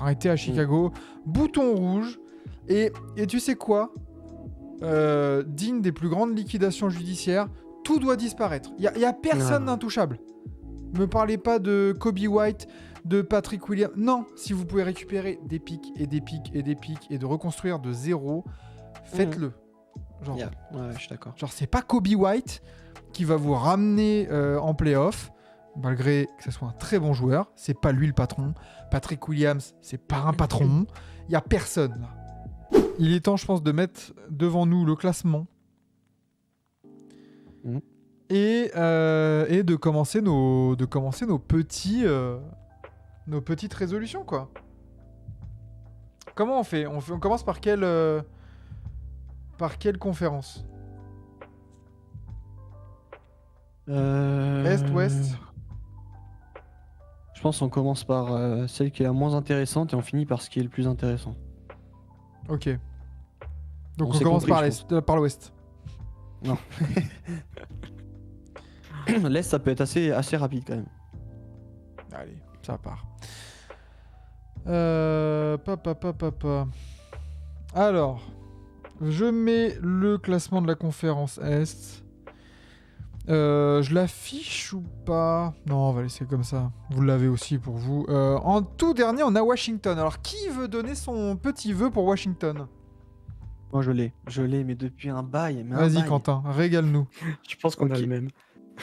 arrêté à Chicago. Bouton rouge. Et tu sais quoi ? Digne des plus grandes liquidations judiciaires, tout doit disparaître. Il y a personne d'intouchable. Me parlez pas de Kobe White, de Patrick Williams. Non, si vous pouvez récupérer des pics et des pics et des pics et de reconstruire de zéro, faites-le. Genre, je suis d'accord. Genre, c'est pas Kobe White qui va vous ramener en play-off, malgré que ce soit un très bon joueur. C'est pas lui le patron. Patrick Williams, c'est pas un patron. Il y a personne là. Il est temps, je pense, de mettre devant nous le classement et de commencer nos petites résolutions, quoi. Comment on fait ? On commence par quelle conférence ? Est, ouest ? Je pense qu'on commence par celle qui est la moins intéressante et on finit par ce qui est le plus intéressant. Ok. Donc on commence par l'ouest. Non. L'est, ça peut être assez rapide quand même. Allez, ça part. Alors, je mets le classement de la conférence Est. Je l'affiche ou pas ? Non, on va laisser comme ça. Vous l'avez aussi pour vous. En tout dernier, on a Washington. Alors, qui veut donner son petit vœu pour Washington ? Moi, je l'ai, mais depuis un bail. Vas-y, Quentin, régale-nous. Je pense qu'on a le même.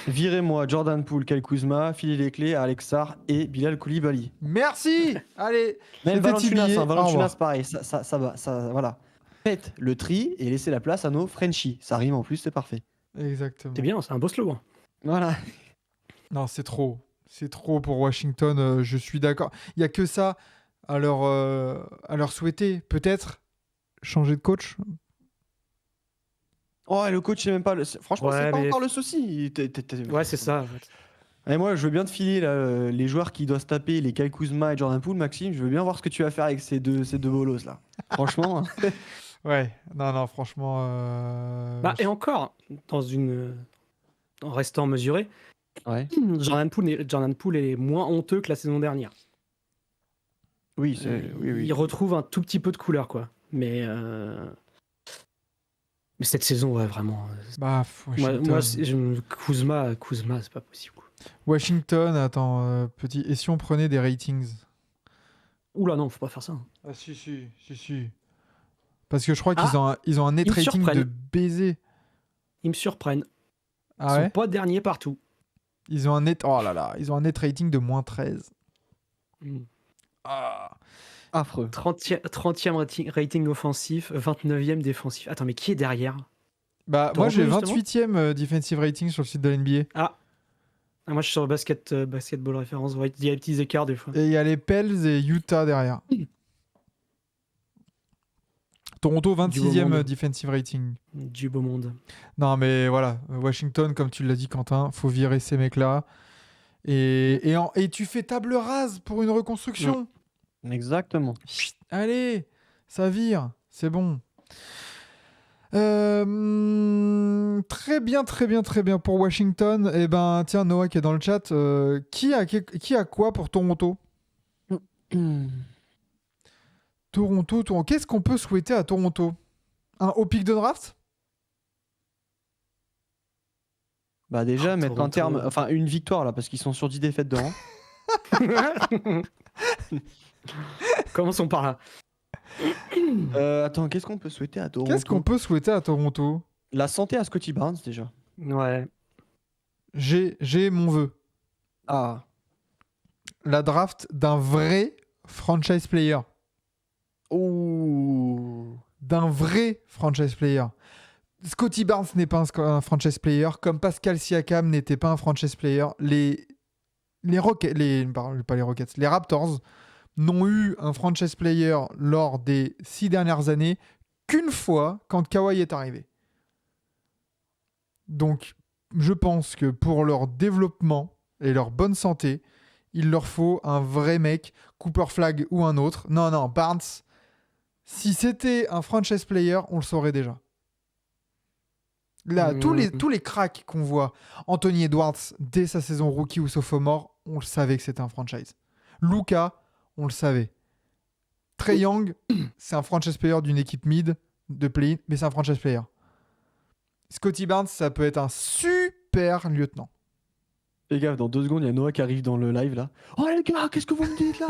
Virez-moi Jordan Poole, Kyle Kuzma, Philly Leclerc, Alex Sarr et Bilal Koulibaly. Merci. Allez, même Valanciunas, pareil, ça va, voilà. Faites le tri et laissez la place à nos Frenchies. Ça rime en plus, c'est parfait. Exactement. C'est bien, c'est un beau slogan. Voilà. Non, c'est trop. C'est trop pour Washington, je suis d'accord. Il n'y a que ça à leur souhaiter. Peut-être changer de coach. Oh, le coach, c'est même pas... Franchement, c'est pas encore le souci. Ouais, c'est ça. En fait. Et moi, je veux bien te filer là, les joueurs qui doivent se taper, les Kyle Kuzma et Jordan Poole, Maxime. Je veux bien voir ce que tu vas faire avec ces deux bolos là. Franchement. Ouais, non, franchement. Et encore, en restant mesuré, Jordan Poole est moins honteux que la saison dernière. Oui, il retrouve un tout petit peu de couleur, quoi. Mais cette saison, ouais, vraiment. Moi, Kuzma, c'est pas possible. Washington, attends, petit. Et si on prenait des ratings ? Oula, non, faut pas faire ça. Ah, si. Parce que je crois qu'ils ont un net rating de baiser. Ils me surprennent. Ah Ils sont pas derniers partout. Ils ont un net... Oh là là, ils ont un net rating de moins 13. Affreux. 30e rating offensif, 29e défensif. Attends, mais qui est derrière ? Moi j'ai 28e defensive rating sur le site de l'NBA. Moi je suis sur Basketball Référence. Il y a des petits écarts des fois. Et il y a les Pels et Utah derrière. Toronto, 26e defensive rating. Du beau monde. Non, mais voilà. Washington, comme tu l'as dit, Quentin, faut virer ces mecs-là. Et tu fais table rase pour une reconstruction. Exactement. Chut, allez, ça vire. C'est bon. Très bien pour Washington. Eh ben, tiens, Noah qui est dans le chat. Qui a quoi pour Toronto ? Toronto. Qu'est-ce qu'on peut souhaiter à Toronto ? Un haut pick de draft ? Déjà, mettre un terme, enfin une victoire là, parce qu'ils sont sur 10 défaites de rang. Commençons par là. Attends, qu'est-ce qu'on peut souhaiter à Toronto ? La santé à Scottie Barnes déjà. Ouais. J'ai mon vœu. La draft d'un vrai franchise player. D'un vrai franchise player. Scottie Barnes n'est pas un franchise player, comme Pascal Siakam n'était pas un franchise player. Les Raptors n'ont eu un franchise player lors des 6 dernières années qu'une fois quand Kawhi est arrivé. Donc, je pense que pour leur développement et leur bonne santé, il leur faut un vrai mec, Cooper Flagg ou un autre. Non, Barnes, si c'était un franchise player, on le saurait déjà. Là, tous les cracks qu'on voit, Anthony Edwards, dès sa saison rookie ou sophomore, on le savait que c'était un franchise. Luka, on le savait. Trae Young, c'est un franchise player d'une équipe mid de play-in, mais c'est un franchise player. Scottie Barnes, ça peut être un super lieutenant. Les gars, dans 2 secondes, il y a Noah qui arrive dans le live là. Oh les gars, qu'est-ce que vous me dites là?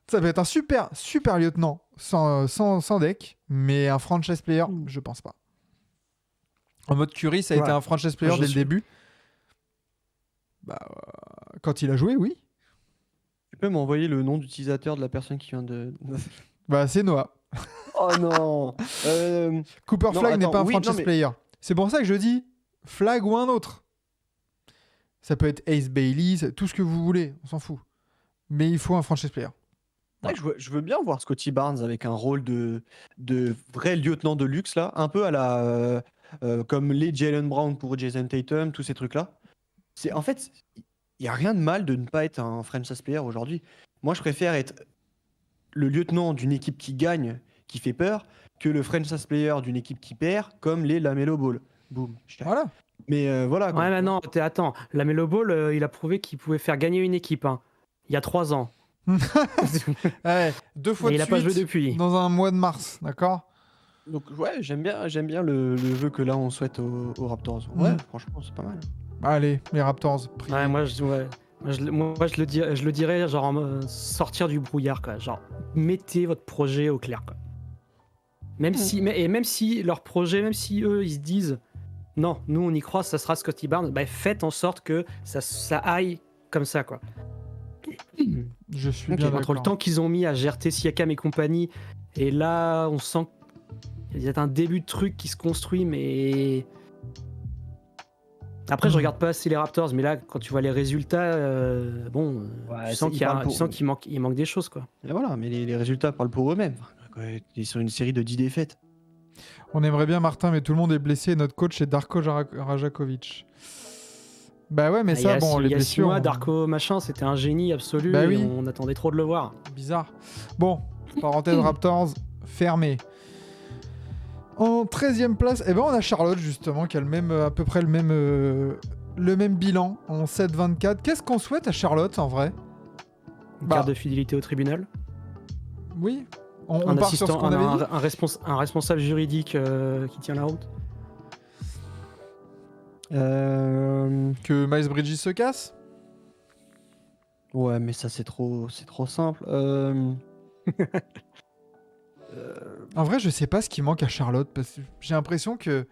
Ça peut être un super lieutenant sans deck, mais un franchise player, je pense pas. En mode Curry, ça a été un franchise player dès le début. Bah, quand il a joué, oui. Tu peux m'envoyer le nom d'utilisateur de la personne qui vient de... Bah, c'est Noah. Oh non. Cooper Non, Flag n'est attends, pas un oui, franchise non, mais- player. C'est pour ça que je dis Flag ou un autre. Ça peut être Ace Bailey, tout ce que vous voulez, on s'en fout. Mais il faut un franchise player. Ouais, je veux bien voir Scottie Barnes avec un rôle de vrai lieutenant de luxe là, un peu à la comme les Jaylen Brown pour Jason Tatum, tous ces trucs là. En fait, il y a rien de mal de ne pas être un franchise player aujourd'hui. Moi, je préfère être le lieutenant d'une équipe qui gagne, qui fait peur, que le franchise player d'une équipe qui perd, comme les LaMelo Ball. Boum. Voilà. Mais voilà. quoi. Ouais, mais non, attends. La Melo Ball, il a prouvé qu'il pouvait faire gagner une équipe. Hein, il y a 3 ans. Ouais, 2 fois Et de il a pas suite joué depuis. dans un mois de mars, d'accord? Donc ouais, j'aime bien le jeu que là on souhaite aux Raptors. Ouais, franchement, c'est pas mal. Allez, les Raptors. priez. Ouais, moi, je le dirais, genre, sortir du brouillard, quoi. Genre, mettez votre projet au clair, quoi. Même si leur projet, même si eux, ils se disent, non, nous, on y croit, ça sera Scottie Barnes, bah, faites en sorte que ça aille comme ça, quoi. Je suis Ok, bien Entre d'accord. le temps qu'ils ont mis à GRT, Siakam et compagnie, et là, on sent qu'il y a un début de truc qui se construit, mais... Après, je regarde pas assez les Raptors, mais là, quand tu vois les résultats, Ouais, tu sens qu'il manque des choses, quoi. Et voilà, mais les résultats parlent pour eux-mêmes. Ouais, ils sont une série de 10 défaites. On aimerait bien Martin, mais tout le monde est blessé. Notre coach est Darko Rajakovic. Bah ouais, mais Il y ça, a bon, les 6 blessures. mois, Darko machin, c'était un génie absolu, Bah et oui. on attendait trop de le voir. Bizarre. Bon, parenthèse Raptors fermée. En 13e place, eh ben on a Charlotte justement qui a à peu près le même bilan en 7-24. Qu'est-ce qu'on souhaite à Charlotte en vrai? Une Bah. carte de fidélité au tribunal. Oui. On Un part sur ce assistant, qu'on avait dit. un responsable juridique qui tient la route. Que Miles Bridges se casse. Ouais, mais ça c'est trop simple. En vrai, je sais pas ce qui manque à Charlotte parce que j'ai l'impression que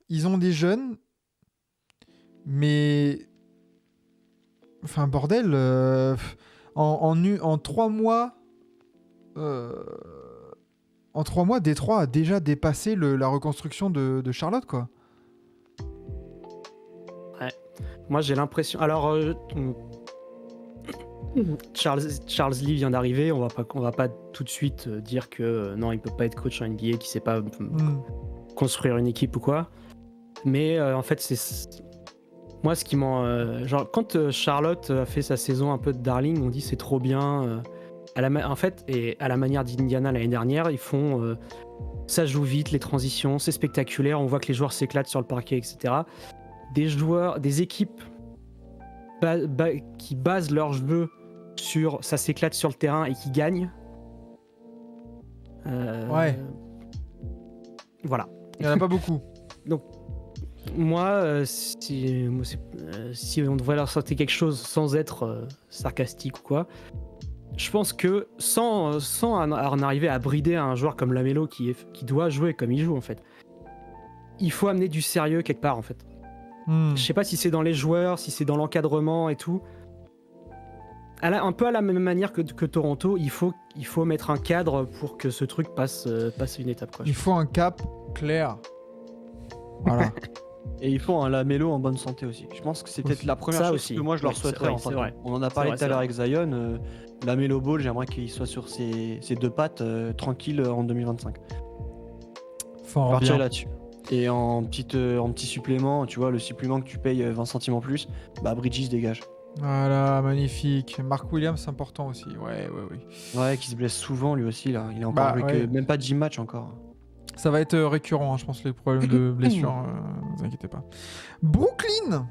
ils ont des jeunes, mais enfin bordel, en 3 mois, Détroit a déjà dépassé la reconstruction de Charlotte quoi. Moi, j'ai l'impression. Alors, Charles Lee vient d'arriver. On va pas tout de suite dire que non, il peut pas être coach en NBA, qui sait pas construire une équipe ou quoi. Mais en fait, c'est moi ce qui genre quand Charlotte a fait sa saison un peu de darling, on dit c'est trop bien. En fait, et à la manière d'Indiana l'année dernière, ils font ça joue vite, les transitions, c'est spectaculaire. On voit que les joueurs s'éclatent sur le parquet, etc. Des équipes qui basent leur jeu sur ça s'éclate sur le terrain et qui gagnent. Ouais. Voilà. Il y en a pas beaucoup. Moi, si on devrait leur sortir quelque chose sans être sarcastique ou quoi, je pense que sans en arriver à brider un joueur comme Lamelo qui doit jouer comme il joue en fait, il faut amener du sérieux quelque part en fait. Je sais pas si c'est dans les joueurs, si c'est dans l'encadrement et tout. Un peu à la même manière que Toronto, il faut mettre un cadre pour que ce truc passe une étape. Quoi. Il faut un cap clair. Voilà. Et il faut un Lamelo en bonne santé aussi. Je pense que c'est peut-être la première Ça chose aussi. que moi je leur Oui, souhaiterais. c'est Enfin, vrai. on en a parlé vrai, tout à l'heure c'est avec Zion. Lamelo Ball, j'aimerais qu'il soit sur ses 2 pattes tranquille en 2025. Fort Partir bien. là-dessus. Et en petit supplément, tu vois, le supplément que tu payes 20 centimes en plus, bah Bridges dégage. Voilà, magnifique. Mark Williams, important aussi. Ouais. Ouais, qui se blesse souvent lui aussi là. Il est encore joué que même pas 10 matchs encore. Ça va être récurrent, hein, je pense, les problèmes de blessure. Ne vous inquiétez pas. Brooklyn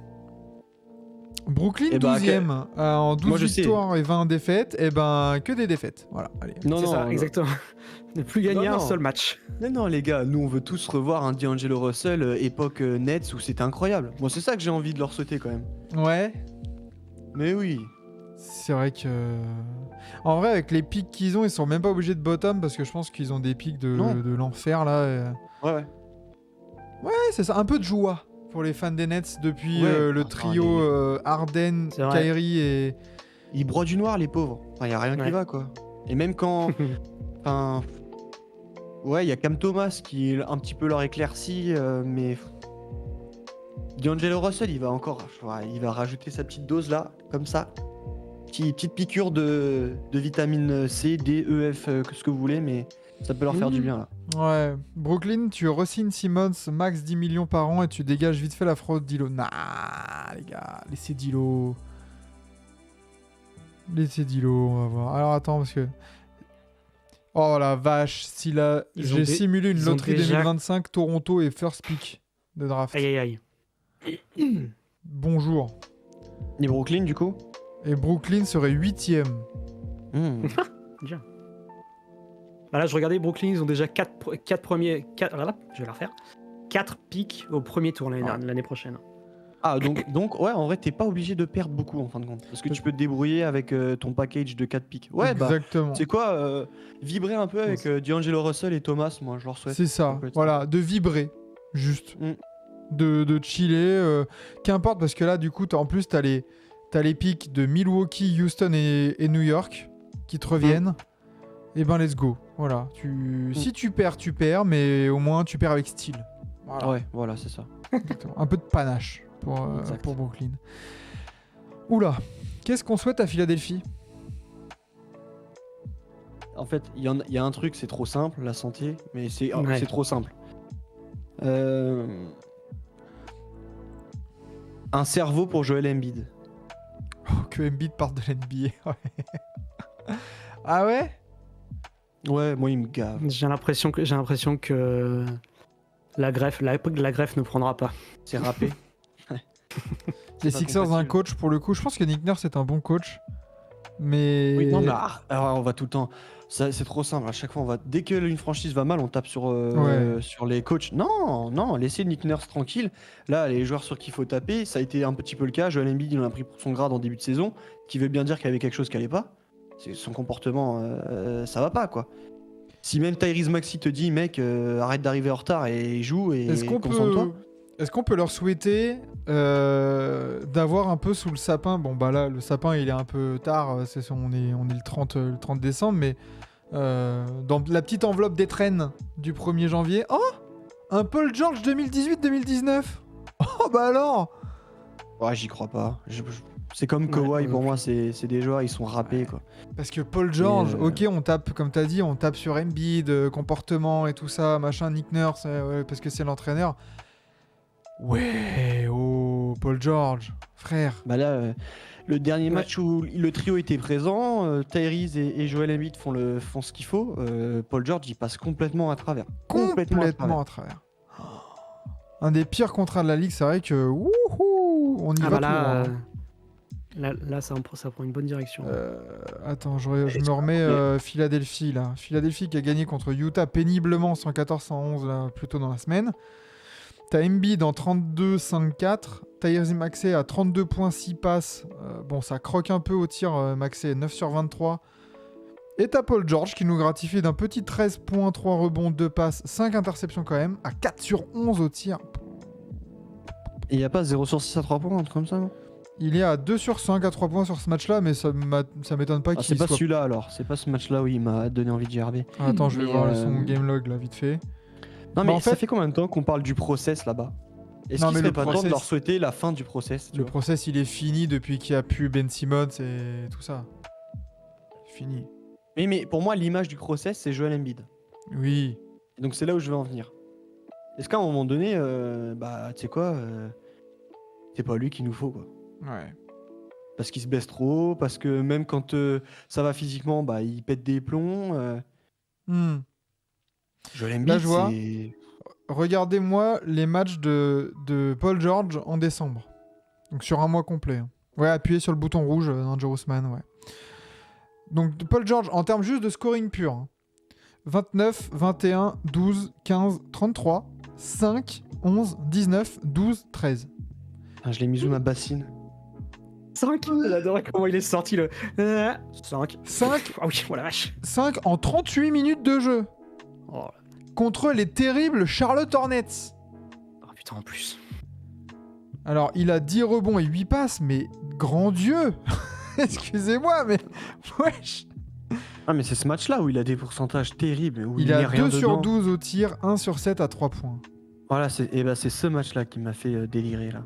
Brooklyn Eh ben, 12e en 12 Moi, je sais. victoires et 20 défaites. Et ben que des défaites. Voilà, allez. Non, C'est non, ça, exactement. Ne plus gagner Non, un non. seul match. Non, les gars, nous on veut tous revoir un D'Angelo Russell époque Nets où c'était incroyable. Moi, c'est ça que j'ai envie de leur souhaiter quand même. Ouais, Mais oui. c'est vrai que. En vrai, avec les pics qu'ils ont, ils sont même pas obligés de bottom parce que je pense qu'ils ont des pics Non. de l'enfer là. Ouais. Ouais, c'est ça. Un peu de joie pour les fans des Nets depuis Ouais. le Enfin, trio Harden, C'est vrai. Kyrie et. Ils broient du noir, les pauvres. Enfin, y a rien qui Ouais. va, quoi. Et même quand. Enfin. Ouais, il y a Cam Thomas qui est un petit peu leur éclairci, mais. D'Angelo Russell, il va encore. Il va rajouter sa petite dose là, comme ça. Petite piqûre de vitamine C, D, E, F, ce que vous voulez, mais ça peut leur faire du bien là. Ouais. Brooklyn, tu re-signes Simmons, max 10 millions par an et tu dégages vite fait la fraude Dilo. Nah, les gars, laissez Dilo. Laissez Dilo, on va voir. Alors attends, parce que. Oh la vache, si là. Ils ont J'ai dé- simulé une ils ont loterie déjà- 2025, Toronto et first pick de draft. Aïe aïe aïe. Bonjour. Et Brooklyn, du coup Et Brooklyn serait 8ème. Bien. Bah là, je regardais Brooklyn, ils ont déjà 4 premiers. Voilà, je vais la refaire. 4 pics au premier tour l'année prochaine. Ah, donc, ouais, en vrai, t'es pas obligé de perdre beaucoup en fin de compte. Parce que tu peux te débrouiller avec ton package de 4 picks. Ouais, bah, Exactement. c'est quoi vibrer un peu avec D'Angelo Russell et Thomas, moi, je leur souhaite. C'est ça. complètement. Voilà, de vibrer. Juste. Mm. De chiller. Qu'importe, parce que là, du coup, en plus, t'as les pics de Milwaukee, Houston et New York qui te reviennent. Et ben, let's go. Voilà. Si tu perds, mais au moins, tu perds avec style. Voilà. Ouais, voilà, c'est ça. Exactement. Un peu de panache Exact. pour Brooklyn. Oula, qu'est-ce qu'on souhaite à Philadelphie? En fait, il y a un truc, c'est trop simple, la santé, mais c'est Ouais. c'est trop simple. Un cerveau pour Joel Embiid. Oh, que Embiid parte de l'NBA. Ouais. Ah ouais? Ouais, moi, il me gave. J'ai l'impression que la greffe ne prendra pas. C'est râpé. Les pas Sixers, un compatible. coach pour le coup. Je pense que Nick Nurse est un bon coach. Mais. Oui, non, mais alors, on va tout le temps. C'est trop simple. À chaque fois, dès que une franchise va mal, on tape sur les coachs. Non, laissez Nick Nurse tranquille. Là, les joueurs sur qui il faut taper, ça a été un petit peu le cas. Joel Embiid, il en a pris pour son grade en début de saison, qui veut bien dire qu'il y avait quelque chose qui allait pas. Son comportement, ça va pas, quoi. Si même Tyrese Maxey te dit, mec, arrête d'arriver en retard et joue et concentre-toi. Est-ce qu'on peut leur souhaiter d'avoir un peu sous le sapin? Bon, bah là, le sapin, il est un peu tard. On est le 30 décembre, mais dans la petite enveloppe d'étrennes du 1er janvier. Oh, un Paul George 2018-2019. Oh, bah alors. Ouais, j'y crois pas. C'est comme Ouais, Kawhi, moi pour non moi, c'est des joueurs, ils sont râpés, quoi. Parce que Paul George, Et, ok, on tape, comme t'as dit, on tape sur Embiid, comportement et tout ça, machin, Nick Nurse, ouais, parce que c'est l'entraîneur. Ouais, oh, Paul George, frère. Bah là, le dernier Ouais. match où le trio était présent, Tyrese et Joel Embiid font ce qu'il faut. Paul George, il passe complètement à travers. Complètement à travers. Un des pires contrats de la ligue, c'est vrai que wouhou, on y va tout droit, hein. Là, ça prend une bonne direction. Attends, je me remets Philadelphie là. Philadelphie qui a gagné contre Utah péniblement 114-111 là, plus tôt dans la semaine. T'as Embiid en 32-5-4. Tyrese Maxey à 32 points, 6 passes. Bon, ça croque un peu au tir. Maxey 9 sur 23. Et t'as Paul George qui nous gratifie d'un petit 13 points, 3 rebonds, 2 passes, 5 interceptions quand même. À 4 sur 11 au tir. Et il n'y a pas 0 sur 6 à 3 points, un truc comme ça, non? Il est à 2 sur 5 à 3 points sur ce match-là, mais ça m'étonne pas Ah, qu'il c'est pas soit... celui-là alors, c'est pas ce match-là où il m'a donné envie de gerber. Attends, je vais Mais, voir son game log là, vite fait. Non, Bah, mais en ça fait- fait combien de temps qu'on parle du process là-bas? Est-ce Non, qu'il mais serait le pas temps de process- leur souhaiter la fin du process, tu Le vois? process, il est fini depuis qu'il y a plus Ben Simmons et tout ça. Fini. Mais pour moi, l'image du process, c'est Joel Embiid. Oui. Et donc c'est là où je veux en venir. Est-ce qu'à un moment donné, bah, tu sais quoi, c'est pas lui qu'il nous faut, quoi. Ouais. Parce qu'il se baisse trop, parce que même quand ça va physiquement, bah, il pète des plombs. Joel Embiid, Là, je vois. c'est... Regardez-moi les matchs de Paul George en décembre. Donc sur un mois complet, hein. Ouais, appuyer sur le bouton rouge, Dangerous Man, ouais. Donc, Paul George, en termes juste de scoring pur, hein. 29, 21, 12, 15, 33, 5, 11, 19, 12, 13. Ah, je l'ai mis où ma bassine? 5. J'adorais comment il est sorti le 5. 5, Ah oui, oh la vache. 5 en 38 minutes de jeu. Oh, Contre les terribles Charlotte Hornets. oh putain, en plus. Alors, il a 10 rebonds et 8 passes, mais grand Dieu. Excusez-moi, mais... Wesh. Ah, mais c'est ce match-là où il a des pourcentages terribles. Où Il met a rien 2 sur dedans. 12 au tir, 1 sur 7 à 3 points. Voilà, c'est ce match-là qui m'a fait délirer, là.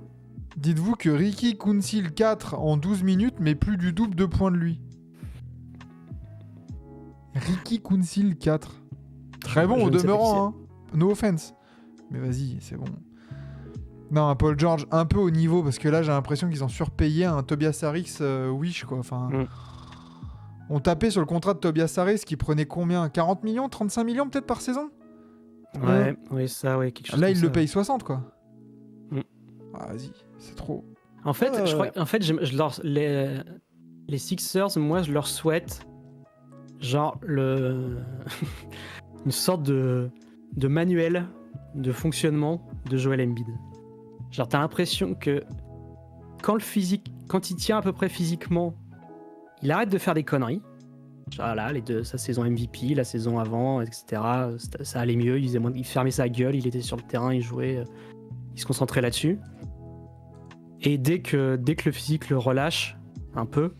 Dites-vous que Ricky Council 4 en 12 minutes, mais plus du double de points de lui. Ricky Council 4. Très bon Je au ne sais pas qui demeurant, hein. No offense. Mais vas-y, c'est bon. Non, un Paul George un peu au niveau, parce que là j'ai l'impression qu'ils ont surpayé un Tobias Harris Wish, quoi. Enfin, on tapait sur le contrat de Tobias Harris qui prenait combien? 40 millions 35 millions peut-être par saison? Ouais, oui, ça, ouais, quelque chose Là comme il ça, le paye 60, quoi. Mm. Ah, vas-y, c'est trop. En fait, Ouais, je ouais. crois, en fait, les Sixers, moi, je leur souhaite genre une sorte de manuel de fonctionnement de Joel Embiid. Genre, t'as l'impression que quand il tient à peu près physiquement, il arrête de faire des conneries. Genre là, sa saison MVP, la saison avant, etc. Ça allait mieux, il fermait sa gueule, il était sur le terrain, il jouait, il se concentrait là-dessus. Et dès que le physique le relâche un peu,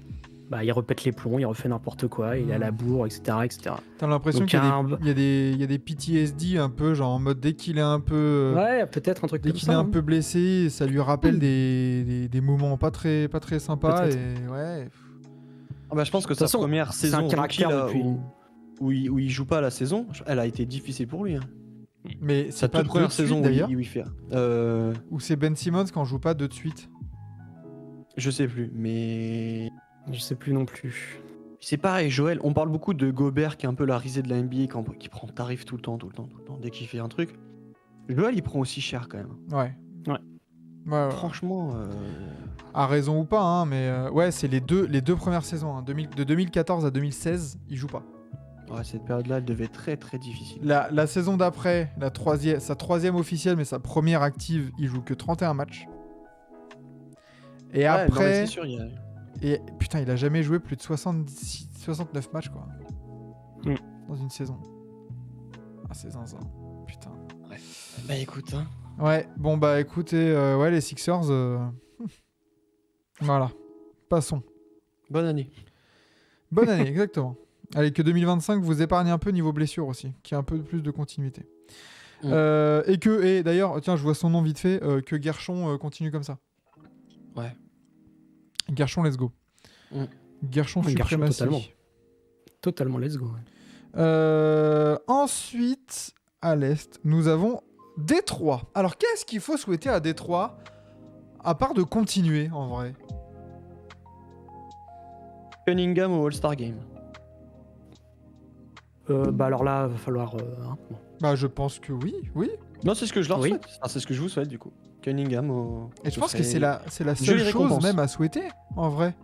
bah, il repète les plombs, il refait n'importe quoi, il est à la bourre, etc. etc. T'as l'impression Donc, qu'il y a des PTSD un peu, genre en mode dès qu'il est un peu... Ouais, peut-être un truc Dès comme qu'il ça. est un hein. peu blessé, ça lui rappelle des moments pas très sympas. Peut-être. Et ouais. Ah bah, je pense que De toute sa façon, première c'est saison un caractère rookie, là, depuis- où il joue pas la saison, elle a été difficile pour lui. Hein. Mais Sa c'est pas toute première de suite, saison d'ailleurs. où il fait. Ou c'est Ben Simmons quand on joue pas deux de suite. Je sais plus, mais Je sais plus non plus. c'est pareil, Joël. On parle beaucoup de Gobert qui est un peu la risée de la NBA, qui prend tarif tout le temps, dès qu'il fait un truc. Joël, il prend aussi cher quand même. Ouais. Ouais. Ouais. Franchement, A raison ou pas, hein, mais ouais, c'est les deux premières saisons. Hein. De 2014 à 2016, il joue pas. ouais, cette période-là, elle devait être très très difficile. La saison d'après, sa troisième officielle, mais sa première active, il joue que 31 matchs. Et Ouais, non, mais après. c'est sûr, il y a- Et putain, il a jamais joué plus de 69 matchs, quoi. Mm. Dans une saison. Ah, c'est zinzin. Putain. Bah écoute, hein. Ouais, bon, bah écoutez, ouais, les Sixers. Voilà. Passons. Bonne année. Bonne année, exactement. Allez, que 2025 vous épargne un peu niveau blessure aussi, qu'il y ait un peu plus de continuité. Mm. Et d'ailleurs, tiens, je vois son nom vite fait, que Guerchon continue comme ça. Ouais. Gershon, let's go. Mm. Gershon, Ouais, Gershon, suprématie. totalement. Totalement, let's go. Ouais. Ensuite, à l'Est, nous avons Détroit. Alors, qu'est-ce qu'il faut souhaiter à Détroit, à part de continuer, en vrai? Cunningham au All-Star Game. Bah alors là, va falloir. Bon. Bah, je pense que oui. Non, c'est ce que je leur Oui. souhaite. Enfin, c'est ce que je vous souhaite du coup. Cunningham au. Et je ce pense que serait- c'est la seule jolie chose récompense. même à souhaiter, en vrai.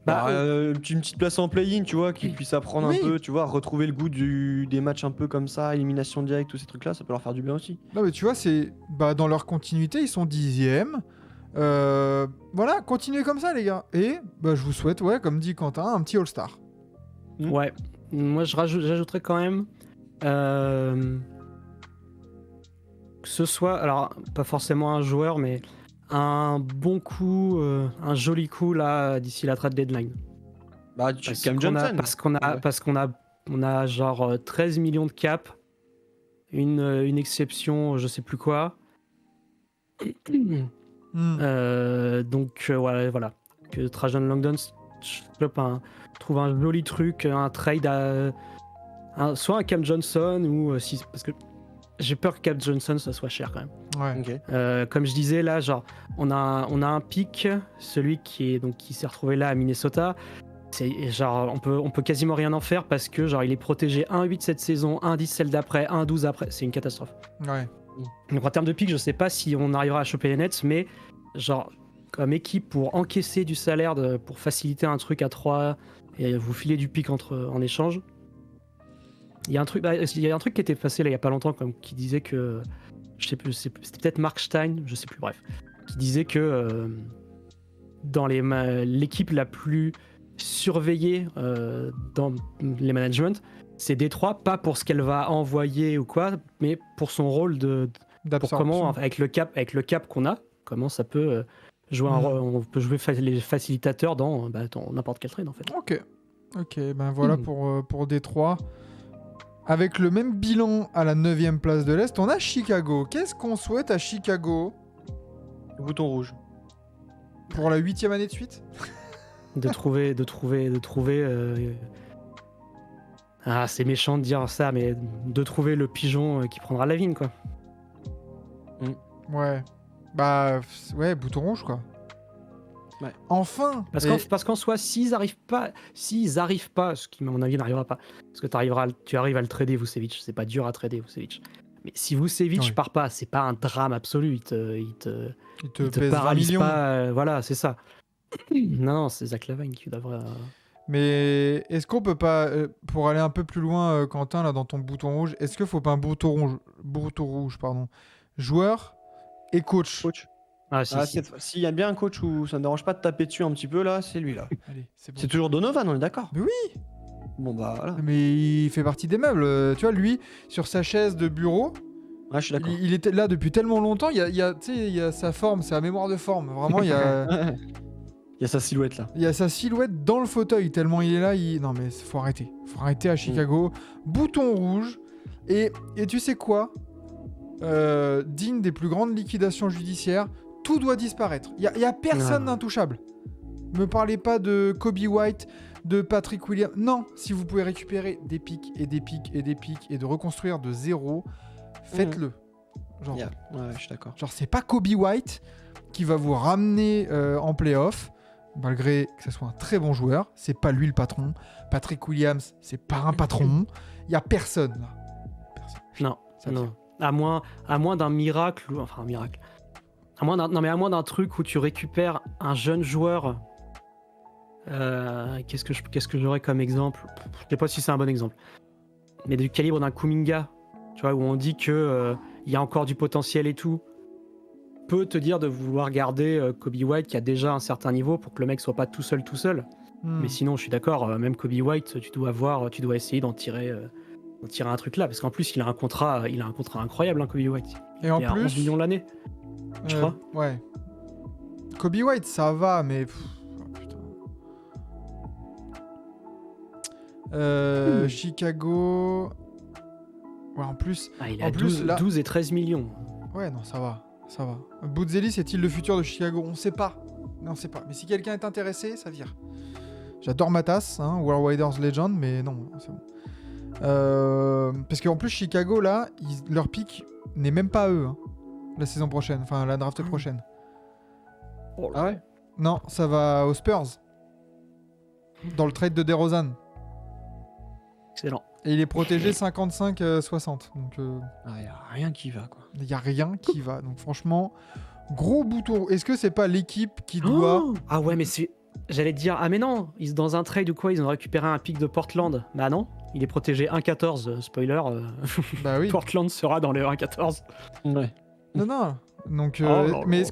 Bah, une petite place en play-in, tu vois, qui puisse apprendre Oui. un peu, tu vois, retrouver le goût des matchs un peu comme ça, élimination directe, tous ces trucs-là, ça peut leur faire du bien aussi. Non, mais tu vois, c'est dans leur continuité, ils sont 10e. Voilà, continuez comme ça, les gars. Et bah, je vous souhaite, ouais, comme dit Quentin, un petit All-Star. Ouais. Moi, j'ajouterais quand même. Que ce soit. Alors, pas forcément un joueur, mais un bon coup, un joli coup là, d'ici la trade deadline. Bah, Cam Johnson. Parce qu'on a genre 13 millions de cap, une exception, je sais plus quoi. Donc ouais, voilà. Que Trajan Langdon trouve un joli truc, un trade soit un Cam Johnson ou si parce que j'ai peur que Cam Johnson ça soit cher quand même. Ouais. Ok. Comme je disais là, genre on a un pick, celui qui s'est retrouvé là à Minnesota. C'est genre on peut quasiment rien en faire parce que genre il est protégé 1-8 cette saison, 1-10 celle d'après, 1-12 après, c'est une catastrophe. Ouais. Donc en termes de pick, je sais pas si on arrivera à choper les Nets, mais genre comme équipe pour encaisser du salaire pour faciliter un truc à 3 et vous filer du pic en échange. Il y a un truc qui était passé là il y a pas longtemps qui disait que je sais plus, c'était peut-être Mark Stein, je sais plus, bref, qui disait que dans l'équipe la plus surveillée dans les managements, c'est Détroit, pas pour ce qu'elle va envoyer ou quoi, mais pour son rôle pour comment, avec le cap qu'on a, comment ça peut jouer un rôle. On peut jouer les facilitateurs dans n'importe quel trade en fait. Ok, ben voilà pour Détroit. Avec le même bilan à la 9e place de l'Est, on a Chicago. Qu'est-ce qu'on souhaite à Chicago? Bouton rouge. Pour la 8e année de suite? de trouver c'est méchant de dire ça, mais de trouver le pigeon qui prendra la vigne, quoi. Ouais. Bouton rouge, quoi. Ouais. Enfin. Parce qu'en soi, s'ils arrivent pas, ce qui à mon avis n'arrivera pas, parce que tu arrives à le trader, Vucevic, c'est pas dur à trader, Vucevic. Mais si Vucevic part pas, c'est pas un drame absolu, il te pèse paralyse 20 millions. pas, voilà, c'est ça. Non, c'est Zach LaVine qui devrait. Mais est-ce qu'on peut pas, pour aller un peu plus loin, Quentin, là dans ton bouton rouge, est-ce qu'il faut pas un bouton rouge, joueur et coach. S'il y a bien un coach où ça ne dérange pas de taper dessus un petit peu là, c'est lui là. Allez, c'est bon. C'est toujours Donovan, on est d'accord? Mais oui. Bon bah voilà. Mais il fait partie des meubles. Tu vois, lui, sur sa chaise de bureau, Ouais, je suis d'accord. il était là depuis tellement longtemps. Il y a sa forme, sa mémoire de forme. Vraiment, il y a. Il y a sa silhouette là. Il y a sa silhouette dans le fauteuil, tellement il est là. Non, mais faut arrêter. Faut arrêter à Chicago. Bouton rouge. Et tu sais quoi? Digne des plus grandes liquidations judiciaires, tout doit disparaître. Il y a personne d'intouchable. Me parlez pas de Kobe White, de Patrick Williams. Non, si vous pouvez récupérer des pics et des pics et des pics et de reconstruire de zéro, faites-le. Genre, je suis d'accord. Genre, c'est pas Kobe White qui va vous ramener en playoff, malgré que ce soit un très bon joueur. C'est pas lui le patron. Patrick Williams, c'est pas un patron. Il y a personne là. Personne. Non. À moins d'un miracle, enfin un miracle. À moins d'un truc où tu récupères un jeune joueur. Qu'est-ce que j'aurais comme exemple? Je sais pas si c'est un bon exemple. Mais du calibre d'un Kuminga, tu vois, où on dit que il y a encore du potentiel et tout. Peut te dire de vouloir garder Kobe White qui a déjà un certain niveau pour que le mec soit pas tout seul. Mais sinon, je suis d'accord, même Kobe White, tu dois essayer d'en tirer un truc là, parce qu'en plus il a un contrat incroyable, hein, Kobe White. Et en plus, 11 millions l'année, je crois. Ouais. Kobe White, ça va, mais Chicago. Ouais, en plus. Il a 12 et 13 millions. Ouais, non, ça va. Bouzelis est-il le futur de Chicago? On sait pas. Mais si quelqu'un est intéressé, ça vire. J'adore Matas, World Widers Legend, mais non, c'est bon. Parce qu'en plus, Chicago, là, leur pick n'est même pas à eux, la saison prochaine, enfin la draft prochaine. Ah ouais? Non, ça va aux Spurs. Dans le trade de DeRozan. Excellent. Et il est protégé 55-60. Donc, il n'y a rien qui va, quoi. Il n'y a rien qui va. Donc, franchement, gros bouton. Est-ce que c'est pas l'équipe qui doit. Ah ouais, mais c'est. J'allais te dire, mais non, dans un trade ou quoi, ils ont récupéré un pick de Portland. Bah non, il est protégé 1-14, spoiler. Bah oui. Portland sera dans le 1-14. Ouais. Non. Donc, mais est-ce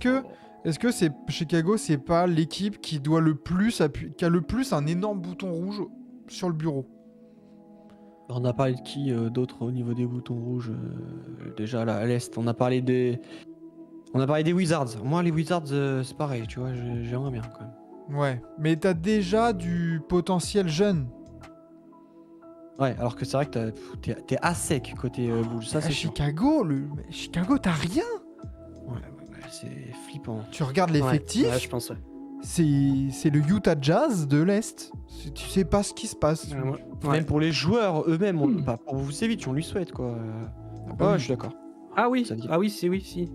que c'est Chicago, c'est pas l'équipe qui doit le plus qui a le plus un énorme bouton rouge sur le bureau? On a parlé de qui d'autre au niveau des boutons rouges déjà là à l'est? On a parlé des Wizards. Moi les Wizards c'est pareil, tu vois, j'aimerais bien quand même. Ouais, mais t'as déjà du potentiel jeune. Ouais, alors que c'est vrai que t'es à sec côté Bulls, ça c'est Chicago, Chicago, t'as rien. Ouais, c'est flippant. Tu regardes l'effectif. Ouais, je pense. Ouais. C'est le Utah Jazz de l'Est. Tu sais pas ce qui se passe. Même pour les joueurs eux-mêmes, pas pour Vucevic, on lui souhaite quoi. Je suis d'accord. Ah oui, si.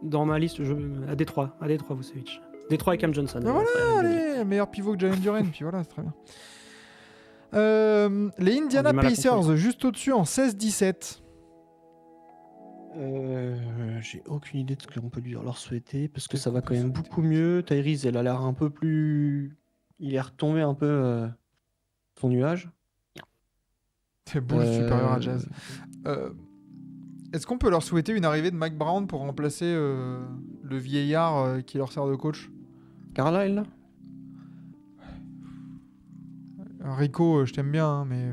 Dans ma liste, à Détroit, Vucevic. Détroit et Cam Johnson. Allez, meilleur pivot que Jalen Duren, puis voilà, c'est très bien. Les Indiana Pacers, juste au-dessus en 16-17. J'ai aucune idée de ce qu'on peut leur souhaiter parce que Qu'est-ce ça va qu'on quand peut même souhaiter? beaucoup mieux. Tyrese, elle a l'air un peu plus. Il est retombé un peu son nuage. C'est Bulls supérieur à Euh, Jazz. Euh, Est-ce qu'on peut leur souhaiter une arrivée de Mike Brown pour remplacer le vieillard qui leur sert de coach? Carlisle, là Rico, je t'aime bien, hein, mais...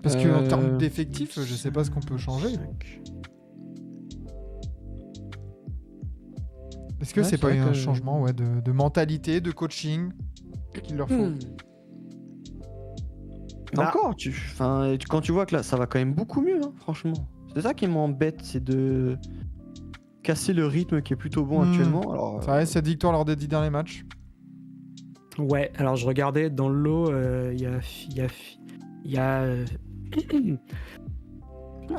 Parce qu'en termes d'effectifs, je sais pas ce qu'on peut changer. Est-ce que Ouais, c'est c'est pas vrai un que- changement de mentalité, de coaching qu'il leur faut? Mais encore, quand tu vois que là, ça va quand même beaucoup mieux, hein, franchement. C'est ça qui m'embête, c'est de casser le rythme qui est plutôt bon actuellement. Alors, Ça reste cette victoire lors des 10 derniers matchs. Ouais, alors je regardais dans le lot, il y a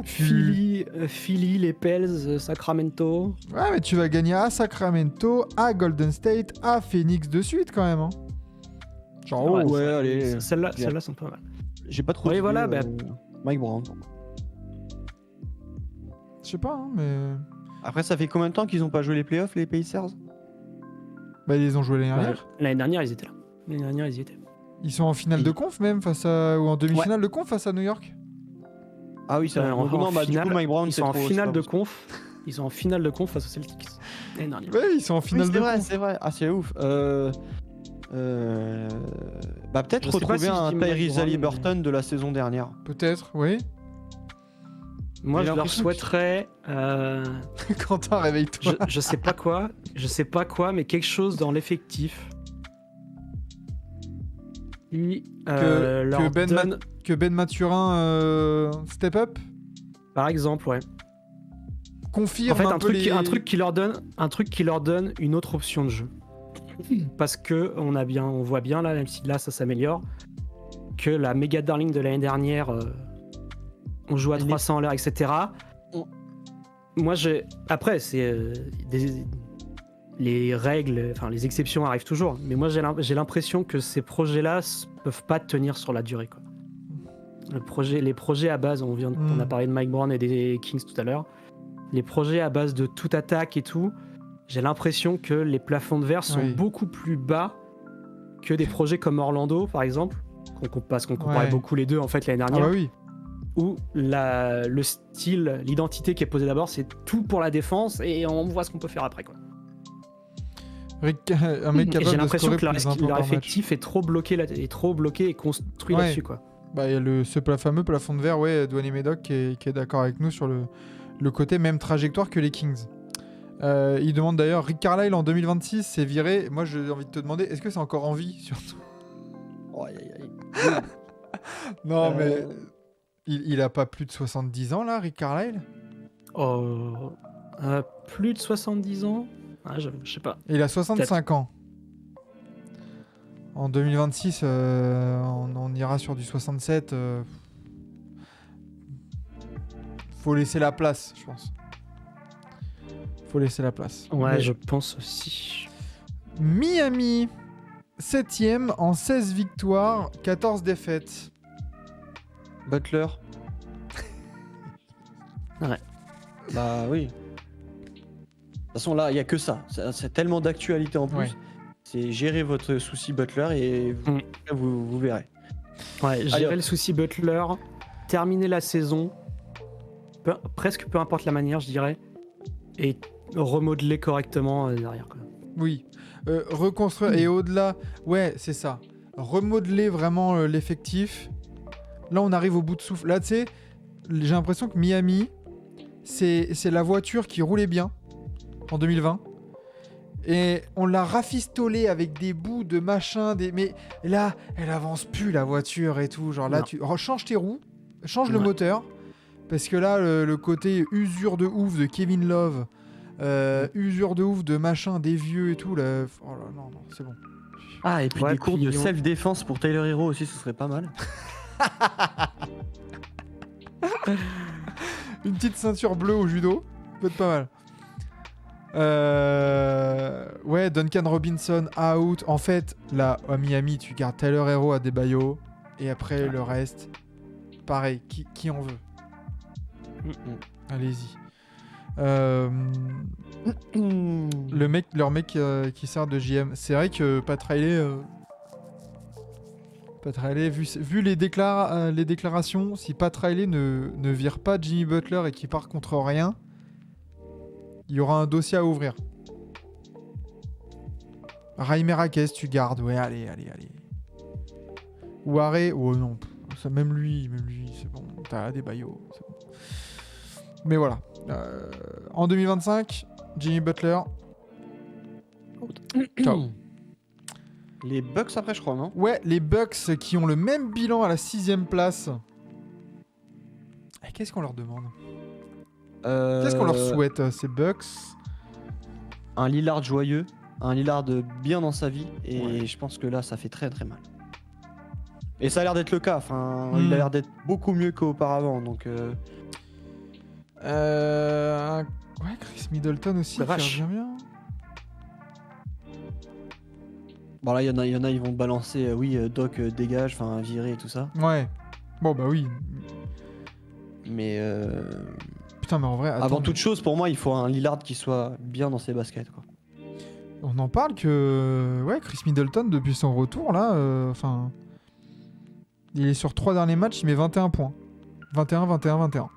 Philly, les Pels, Sacramento. Ouais, mais tu vas gagner à Sacramento, à Golden State, à Phoenix de suite quand même. Hein. Genre, Ouais, ouais, allez. Celles-là sont pas mal. J'ai pas trop Oui, d'idées, voilà, Mike Brown. je sais pas, hein, mais... Après, ça fait combien de temps qu'ils ont pas joué les playoffs, les Pacers? Bah, ils ont joué l'année dernière. L'année dernière, ils étaient là. L'année dernière, ils y étaient. Ils sont en finale de conf même, ou en demi-finale de conf face à New York. Ah oui, ça. En Du coup, finale, Mike Brown, ils c'est sont en trop- finale c'est de pas conf. Ils sont en finale de conf face aux Celtics. L'année dernière. Ouais, ils sont en Oui, finale c'est de vrai, conf. c'est vrai. Ah, c'est ouf. Peut-être Je sais pas retrouver si je un dis Mike Tyrese Brown, Haliburton de la saison dernière. Peut-être, oui. Moi, J'ai je leur l'impression souhaiterais. Quentin, réveille-toi. Je sais pas quoi, mais quelque chose dans l'effectif qui leur donne, Que Ben Mathurin step up, par exemple, ouais. confirme En fait, un peu les... un truc qui leur donne une autre option de jeu. Parce que on voit bien là, même si là ça s'améliore, que la méga darling de l'année dernière, on joue à 300 à l'heure, etc. Moi, après, c'est les règles, enfin les exceptions arrivent toujours, mais moi j'ai l'impression que ces projets-là peuvent pas tenir sur la durée, quoi. Les projets à base, on a parlé de Mike Brown et des Kings tout à l'heure. Les projets à base de toute attaque et tout, j'ai l'impression que les plafonds de verre sont beaucoup plus bas que des projets comme Orlando, par exemple, parce qu'on comparait beaucoup les deux en fait l'année dernière. Ah bah oui. Où le style, l'identité qui est posée d'abord, c'est tout pour la défense et on voit ce qu'on peut faire après, quoi. Un mec Et capable j'ai de l'impression scorer que leur, plus d'un point leur par match. effectif est trop bloqué et construit là-dessus, quoi. Bah, il y a ce fameux plafond de verre, Dwayne Medoc qui est d'accord avec nous sur le côté même trajectoire que les Kings. Il demande d'ailleurs, Rick Carlisle en 2026 s'est viré. Moi j'ai envie de te demander, est-ce que c'est encore en vie surtout? Non mais il a pas plus de 70 ans là, Rick Carlisle? Plus de 70 ans, je sais pas. Il a 65 ans. En 2026, on ira sur du 67. Faut laisser la place, je pense. Faut laisser la place. Ouais, Mais je pense aussi. Miami, 7ème en 16 victoires, 14 défaites. Butler. Ouais. Bah oui. De toute façon, là, il n'y a que ça. C'est tellement d'actualité en plus. Ouais. C'est gérer votre souci Butler et vous verrez. Ouais, gérer le souci Butler, terminer la saison, presque peu importe la manière, je dirais, et remodeler correctement derrière, quoi. Oui. Reconstruire et au-delà, c'est ça. Remodeler vraiment l'effectif. Là, on arrive au bout de souffle. Là, tu sais, j'ai l'impression que Miami, c'est la voiture qui roulait bien en 2020. Et on l'a rafistolé avec des bouts de machin. Mais là, elle avance plus, la voiture et tout. Genre là, tu changes tes roues, change le moteur. Parce que là, le côté usure de ouf de Kevin Love, usure de ouf de machin, des vieux et tout. Là... Oh là, non, c'est bon. Ah, et puis des cours de self-défense pour Tyler Hero aussi, ce serait pas mal. Une petite ceinture bleue au judo, peut être pas mal. Duncan Robinson out. En fait, là, à Miami, tu gardes Tyler Hero à Adebayo et après le reste. pareil, qui en veut? Allez-y. Leur mec qui sert de JM. C'est vrai que Pat Riley, vu les déclarations, si Pat Riley ne vire pas Jimmy Butler et qu'il part contre rien, il y aura un dossier à ouvrir. Jaime Raquez, tu gardes. Ouais, allez. Ouare, oh non, ça, même lui, c'est bon. T'as des baillots, c'est bon. Mais voilà. En 2025, Jimmy Butler. Ciao. Les Bucks après, je crois, non? Ouais, les Bucks qui ont le même bilan à la 6ème place. Et qu'est-ce qu'on leur demande? Qu'est-ce qu'on leur souhaite, ces Bucks? Un Lillard joyeux, un Lillard bien dans sa vie, et je pense que là, ça fait très très mal. Et ça a l'air d'être le cas, enfin, il a l'air d'être beaucoup mieux qu'auparavant, donc... Ouais, Chris Middleton aussi, qui revient bien. Bon là, il y en a, ils vont balancer, Doc dégage, enfin virer et tout ça. Ouais. Bon bah oui. Mais putain, mais en vrai, attends, avant toute chose, pour moi, il faut un Lillard qui soit bien dans ses baskets, quoi. On en parle que Chris Middleton depuis son retour là, il est sur 3 derniers matchs, il met 21 points. 21.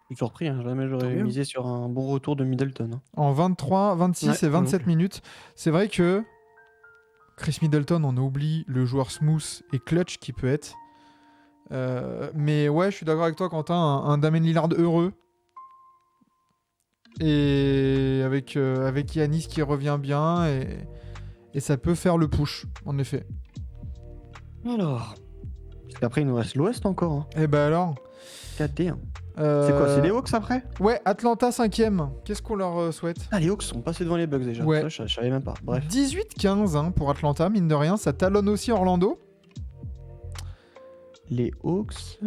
Je suis surpris, hein, jamais j'aurais misé sur un bon retour de Middleton. Hein. En 23, 26 et 27 minutes. C'est vrai que Chris Middleton, on oublie le joueur smooth et clutch qui peut être. Mais ouais, je suis d'accord avec toi, Quentin, un Damian Lillard heureux. Et avec Giannis qui revient bien, et ça peut faire le push, en effet. Alors, parce qu'après il nous reste l'Ouest encore. Hein. Et bah alors 4D. Hein. C'est quoi, c'est les Hawks après? Ouais, Atlanta 5ème. Qu'est-ce qu'on leur souhaite? Ah, les Hawks sont passés devant les Bucks déjà. Ouais. Ça, je savais même pas. Bref. 18-15 hein, pour Atlanta, mine de rien. Ça talonne aussi Orlando. Les Hawks.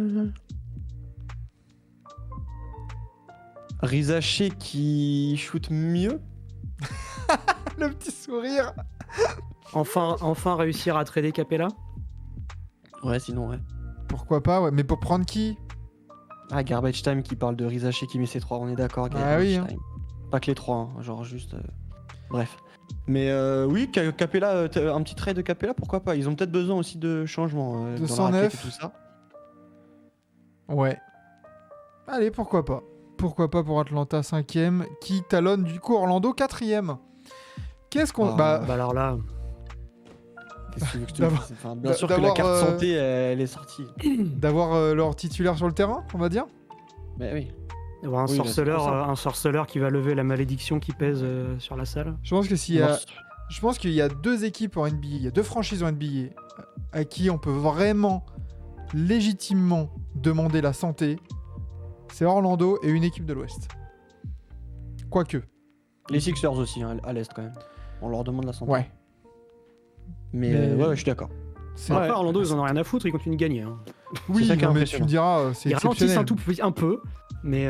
Rizaché qui shoot mieux. Le petit sourire. Enfin réussir à trader Capella. Ouais, sinon, ouais. Pourquoi pas, ouais. Mais pour prendre qui? Ah, Garbage Time qui parle de Rizaché qui met ses 3, on est d'accord. Ah oui. Hein. Pas que les 3, hein, genre juste. Bref. Mais oui, Capella, un petit trade de Capella, pourquoi pas? Ils ont peut-être besoin aussi de changements dans 209. la raquette et tout ça. Ouais. Allez, pourquoi pas. Pourquoi pas pour Atlanta 5ème, qui talonne du coup Orlando 4ème. Qu'est-ce qu'on... Ah, bah alors là... Qu'est-ce que tu veux que je te dise? Enfin, bien sûr que la carte santé, elle est sortie. D'avoir leur titulaire sur le terrain, on va dire. Mais oui. D'avoir un sorceleur qui va lever la malédiction qui pèse sur la salle. Je pense que je pense qu'il y a 2 équipes en NBA, il y a 2 franchises en NBA à qui on peut vraiment légitimement demander la santé. C'est Orlando et une équipe de l'Ouest. Quoique. Les Sixers aussi, hein, à l'Est quand même. On leur demande la santé. Ouais. Mais ouais, je suis d'accord. Après, Orlando, ils en ont rien à foutre, ils continuent de gagner. Hein. Oui, mais tu me diras, c'est ils exceptionnel. ralentissent un peu, mais...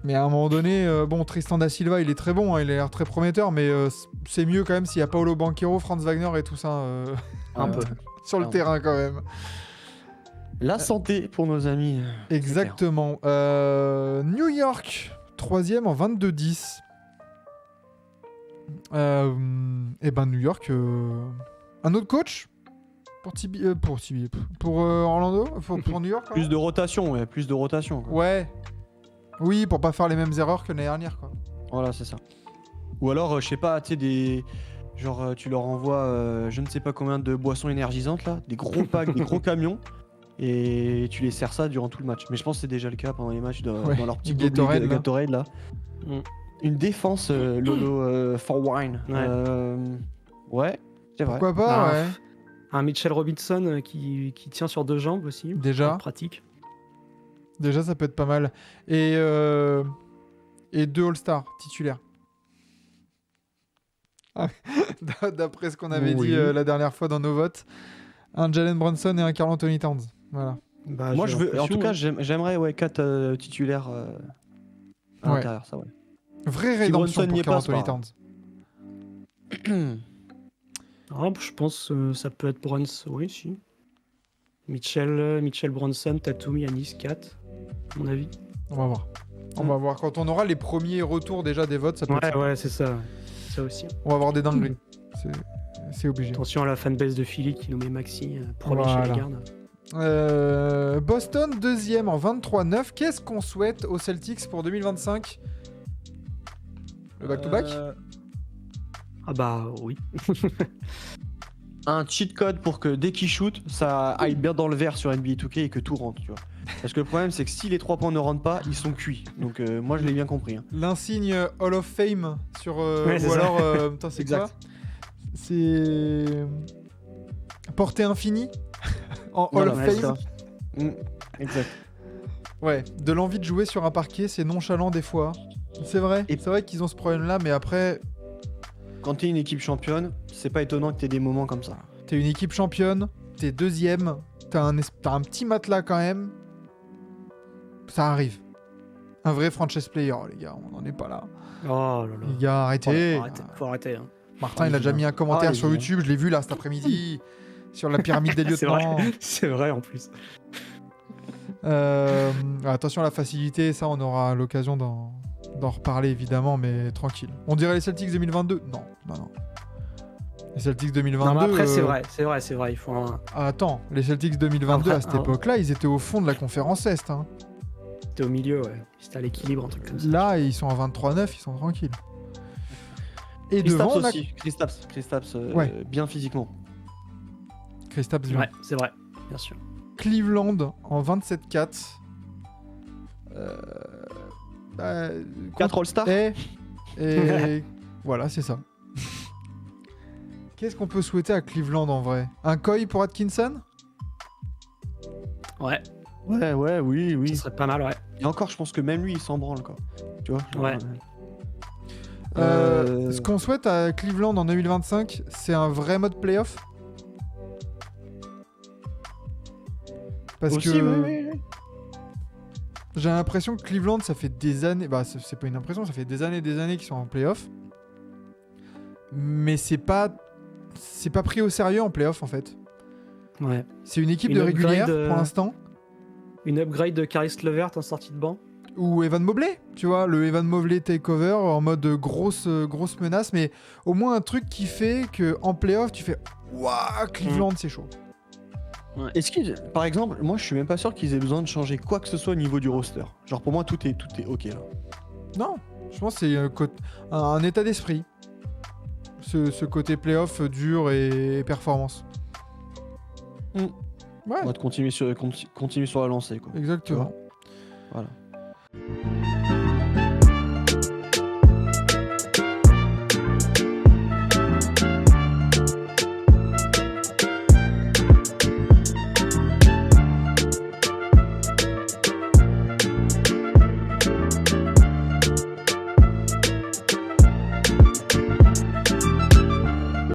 Mais à un moment donné, bon, Tristan da Silva, il est très bon, hein, il a l'air très prometteur, mais c'est mieux quand même s'il y a Paolo Banchero, Franz Wagner et tout ça un peu. sur le terrain quand même. La santé pour nos amis. Exactement. New York, 3ème en 22-10. Et ben New York, un autre coach pour Orlando, pour New York. Plus de rotation, ouais, plus de rotation. Quoi. Ouais. Oui, pour pas faire les mêmes erreurs que l'année dernière, quoi. Voilà, c'est ça. Ou alors, je sais pas, tu sais, genre, tu leur envoies je ne sais pas combien de boissons énergisantes, là, des gros packs, des gros camions, et tu les sers ça durant tout le match. Mais je pense que c'est déjà le cas pendant les matchs dans leur petit Gatorade, là. Une défense, Lolo, for wine. Ouais, c'est vrai. Pourquoi pas, ouais. Un Mitchell Robinson qui tient sur 2 jambes aussi. Déjà. Pratique. Déjà, ça peut être pas mal. Et 2 All-Stars titulaires. D'après ce qu'on avait dit la dernière fois dans nos votes. Un Jalen Brunson et un Karl Anthony Towns. Voilà. Bah, moi, en tout cas, j'aimerais 4 titulaires à l'intérieur, ça, ouais. Vraie rédemption pour Karl Anthony Towns. Je pense ça peut être Bruns, oui, si. Mitchell Bronson, Tatum, Yanis, Kat, à mon avis. On va voir. On va voir. Quand on aura les premiers retours déjà des votes, ça peut être ça. Ouais, c'est ça. Ça aussi. On va avoir des dingueries. C'est obligé. Attention à la fanbase de Philly qui nous met Maxi premier chez Voilà. les gardes. Boston, deuxième en 23-9. Qu'est-ce qu'on souhaite aux Celtics pour 2025 ? Le back-to-back Ah bah oui. Un cheat code pour que dès qu'il shoot, ça aille bien dans le vert sur NBA 2K et que tout rentre, tu vois. Parce que le problème, c'est que si les 3 points ne rentrent pas, ils sont cuits. Donc moi, je l'ai bien compris. Hein. L'insigne Hall of Fame sur. Ouais, c'est ou ça. alors. Putain, c'est Exact. quoi ? C'est. Portée infinie en Hall Voilà, of ouais, Fame. ça. Exact. Ouais, de l'envie de jouer sur un parquet, c'est nonchalant des fois. C'est vrai. Et- C'est vrai qu'ils ont ce problème-là, mais après, Quand t'es une équipe championne, c'est pas étonnant que t'aies des moments comme ça. t'es une équipe championne, t'es deuxième, t'as un petit matelas quand même. Ça arrive. Un vrai franchise player, les gars, on n'en est pas là. Oh là là. Les gars, arrêtez. Faut arrêter. Hein. Martin, il a déjà mis un commentaire sur Allez-y. YouTube, je l'ai vu là cet après-midi, sur la pyramide des C'est lieutenants. vrai. C'est vrai en plus. Attention à la facilité, ça on aura l'occasion d'en reparler évidemment, mais tranquille. On dirait les Celtics 2022 ? Non. Les Celtics 2022... Non, mais après, c'est vrai. Il faut un. Attends, les Celtics 2022 Après, à cette époque-là, ils étaient au fond de la conférence Est. Hein. C'était au milieu, ouais. C'était à l'équilibre, un truc comme ça. Là, ils sont à 23-9, ils sont tranquilles. Et Kristaps devant, on a aussi. Kristaps Ouais. bien physiquement. Kristaps bien. Ouais, c'est vrai, bien sûr. Cleveland en 27-4. 4 All-Stars. Et voilà, c'est ça. Qu'est-ce qu'on peut souhaiter à Cleveland en vrai ? Un koi pour Atkinson ? Ouais, Ouais, oui. ça serait pas mal, ouais. Et encore, je pense que même lui, il s'en branle, quoi. Tu vois genre, Ouais. Ce qu'on souhaite à Cleveland en 2025, c'est un vrai mode playoff. Parce Aussi, que oui. j'ai l'impression que Cleveland, ça fait des années... Bah, c'est pas une impression, ça fait des années qu'ils sont en playoff. Mais c'est pas pris au sérieux en playoff, en fait. Ouais. C'est une équipe Une de régulière, upgrade, pour l'instant. Une upgrade de Caris Levert en sortie de banc. Ou Evan Mobley, tu vois, le Evan Mobley takeover en mode grosse menace, mais au moins un truc qui fait que en playoff, tu fais waouh, Cleveland, c'est chaud. Est-ce qu'ils, par exemple, moi, je suis même pas sûr qu'ils aient besoin de changer quoi que ce soit au niveau du roster. Genre, pour moi, tout est ok, là. Non, je pense que c'est un état d'esprit. Ce côté playoff dur et performance. Mm. Ouais, On va continuer sur la lancée, quoi. exactement. Voilà.